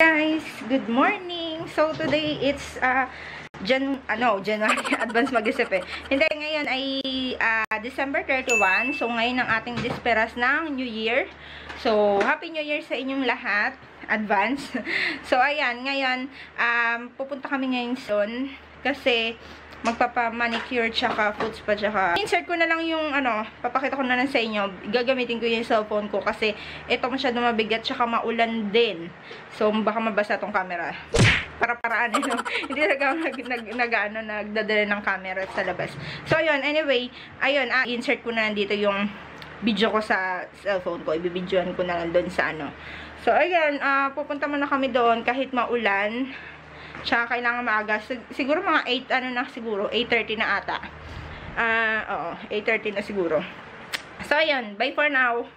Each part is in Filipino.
Guys, good morning. So today it's January advance mag-isip eh. Hindi, ngayon ay December 31. So ngayon ang ating disperas ng New Year. So Happy New Year sa inyong lahat. Advance. So ayan, ngayon pupunta kami ngayon soon kasi magpapa-manicure tsaka foot spa tsaka insert ko na lang yung papakita ko na lang sa inyo. Gagamitin ko yung cellphone ko kasi ito masyado mabigat tsaka maulan din. So baka mabasa tong camera. Para-paraan hindi nagdadala ng camera sa labas. So ayun, anyway, ayun, insert ko na dito yung video ko sa cellphone ko. Ibibidyoan ko na lang doon sa So ayan, pupunta muna kami doon kahit maulan. Tsaka kailangan maaga. Siguro mga 8, siguro. 8:30 na ata. Oo. 8:30 na siguro. So, ayan. Bye for now.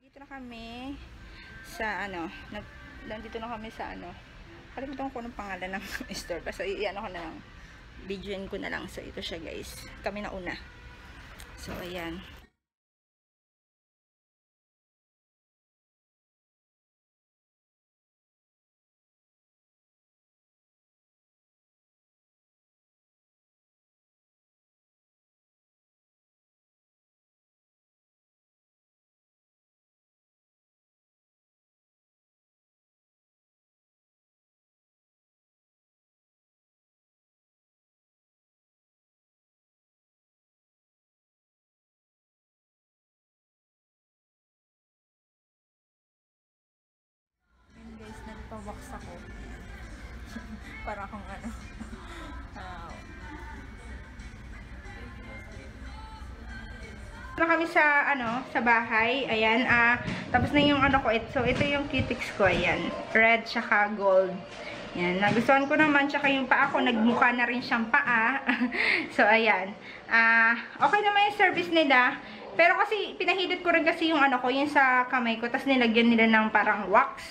Nandito na kami sa nandito na kami sa kalimutan ko anong pangalan ng store. Basta iyan ko na lang. Videoin ko na lang. So ito siya guys. Kami na una. So ayan. Guys, nagpa-wax ako. Para akong kami sa sa bahay. Ayan, tapos na yung ko. So ito yung cuticles ko, ayan. Red tsaka gold. Yan, nagustuhan ko naman, tsaka yung paa ko, nagmukha na rin siyang paa. So ayan. Okay naman yung service nila. Pero kasi, pinahidot ko rin kasi yung yung sa kamay ko. Tapos nilagyan nila ng parang wax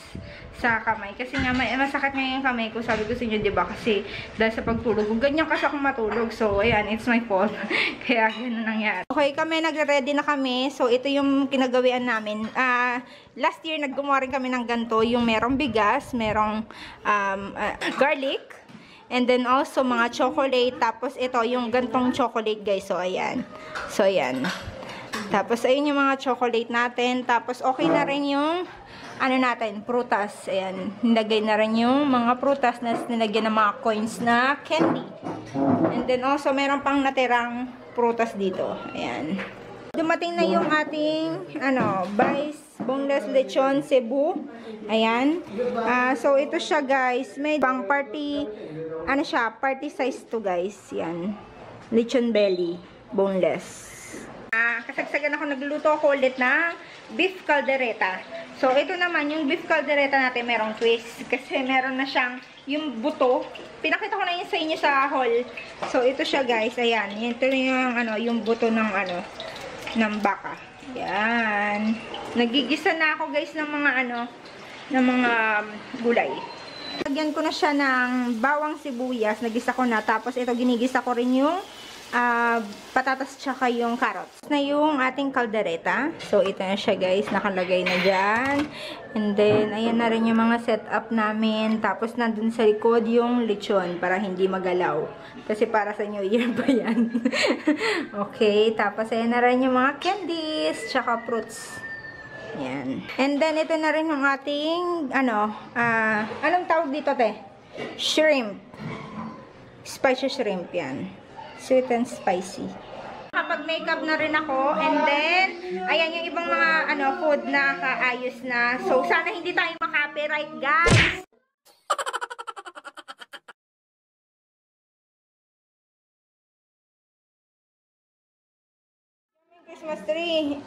sa kamay. Kasi nga, masakit nga yung kamay ko. Sabi ko sa inyo, diba? Kasi, dahil sa pagtulog, ganyan kasi ako matulog. So, ayan, it's my fault. Kaya, ganun nangyari. Okay, kami, nagre-ready na kami. So, ito yung kinagawian namin. Last year, naggumawa rin kami ng ganito. Yung merong bigas, merong garlic. And then also, mga chocolate. Tapos, ito, yung gantong chocolate, guys. So, ayan. So, ayan. Tapos, ayun yung mga chocolate natin. Tapos, okay na rin yung natin, prutas. Ayan, nilagay na rin yung mga prutas na nilagyan ng mga coins na candy. And then also, meron pang natirang prutas dito. Ayan. Dumating na yung ating, Vice Boneless Lechon Cebu. Ayan. So, ito siya, guys. May pang party, party size to, guys. Ayan. Lechon belly. Boneless. Kasagsagan ako, nagluluto ako ulit na beef caldereta. So, ito naman, yung beef caldereta natin merong twist. Kasi meron na siyang, yung buto. Pinakita ko na yun sa inyo sa haul. So, ito siya guys. Ayan. Ito yung, yung buto ng, ng baka. Ayan. Nagigisa na ako guys ng mga, ng mga gulay. Lagyan ko na siya ng bawang sibuyas. Nagisa ko na. Tapos, ito ginigisa ko rin yung patatas tsaka yung carrots na yung ating caldereta. So ito na siya guys, nakalagay na dyan. And then ayan na rin yung mga setup namin. Tapos nandun sa likod yung lechon para hindi magalaw kasi para sa New Year pa yan. Okay, tapos ayan na rin yung mga candies tsaka fruits. Ayan. And then ito na rin yung ating anong tawag dito te? Shrimp. Spicy shrimp yan. Sweet and spicy. Kapag-makeup na rin ako. And then, ayan yung ibang mga food na kaayos na. So, sana hindi tayo makapiright, guys. Christmas tree.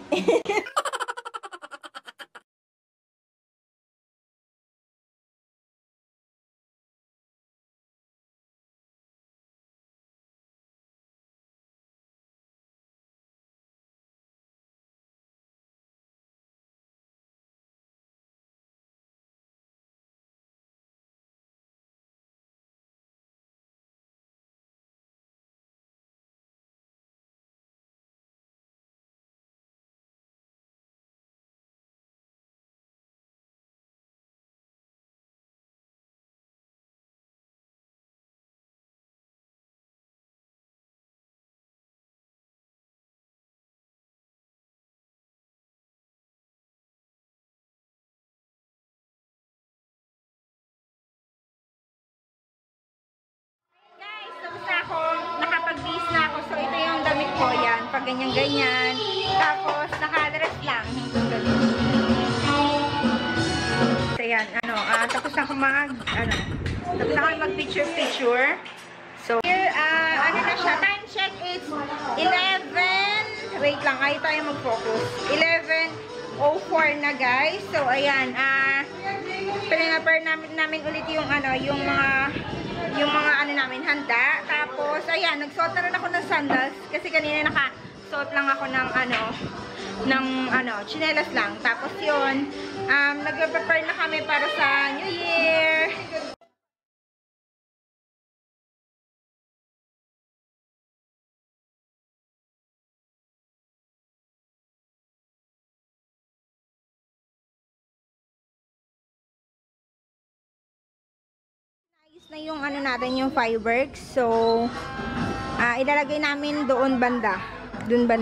ganyan-ganyan. Tapos, naka-dress lang. Hanggang ganun. So, yan. Tapos na ako tapos na ako mag-picture-picture. So, here, na siya. Time check is 11. Wait lang, ayaw tayo mag-focus. 11:04 na, guys. So, ayan. Pinapare namin ulit yung mga namin handa. Tapos, ayan, nagsuot na rin ako ng sandals. Kasi kanina nakasuot lang ako ng chinelas lang. Tapos yun, nagpe-prepare na kami para sa New Year. Na yung natin, yung fireworks. So, ilalagay namin doon banda. Doon.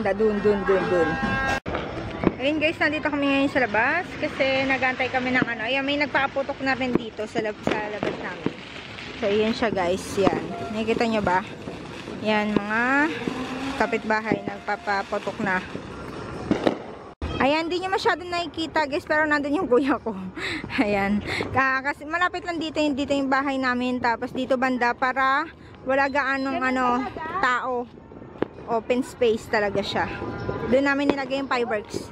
Ayun guys, nandito kami ngayon sa labas. Kasi nagantay kami ng Ayan, may nagpaputok na rin dito sa labas namin. So, ayan siya guys. Yan. Nakikita nyo ba? Yan, mga kapitbahay. Nagpapaputok na. Ayan, hindi nyo masyado nakikita guys, pero nandun yung kuya ko. Ayan. Kasi malapit lang dito yung bahay namin. Tapos dito banda para wala gaanong tao. Open space talaga siya. Doon namin nilagay yung fireworks.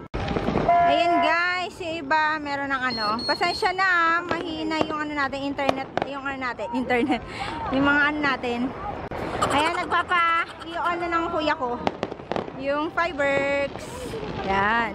Ayan guys, yung iba meron ng pasensya na, mahina yung natin, internet. Yung mga natin. Ayan, i-on na ng kuya ko yung fireworks. Ayan.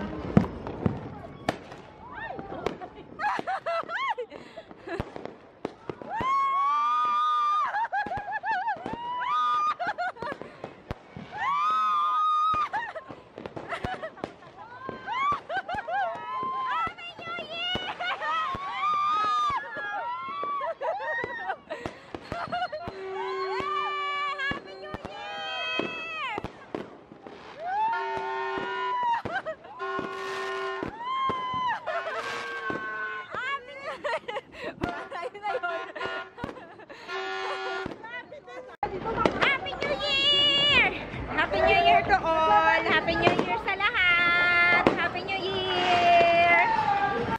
Happy New Year sa lahat! Happy New Year!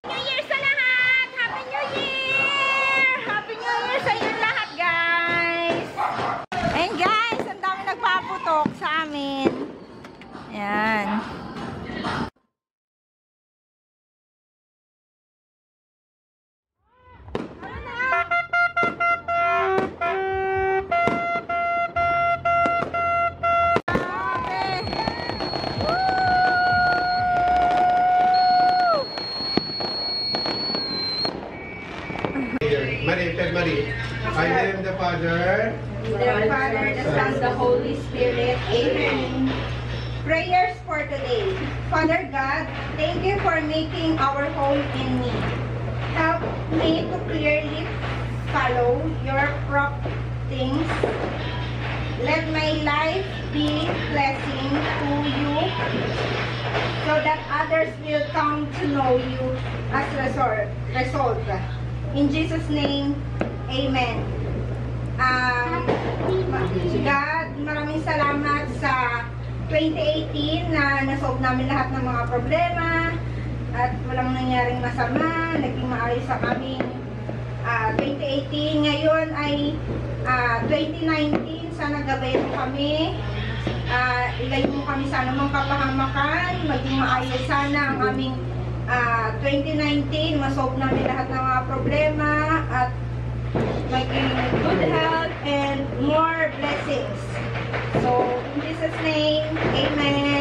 New Year sa lahat! Happy New Year! Happy New Year sa inyo lahat, guys! Ayan guys, ang dami nagpaputok sa amin. Ayan. Marie. I am the Father, the Father, the Son, the Holy Spirit. Amen. Prayers for today. Father God, thank you for making our home in me. Help me to clearly follow your promptings. Let my life be blessing to you so that others will come to know you as result. In Jesus' name, Amen. God, maraming salamat sa 2018 na nasolve namin lahat ng mga problema at walang nangyaring masama, naging maayos sa aming 2018. Ngayon ay 2019, sana gabayan mo kami, ilayo mo kami sa anumang kapahamakan, maging maayos sana ang aming 2019, masolve namin lahat ng mga problema at maging good health and more blessings. So, in Jesus' name, Amen.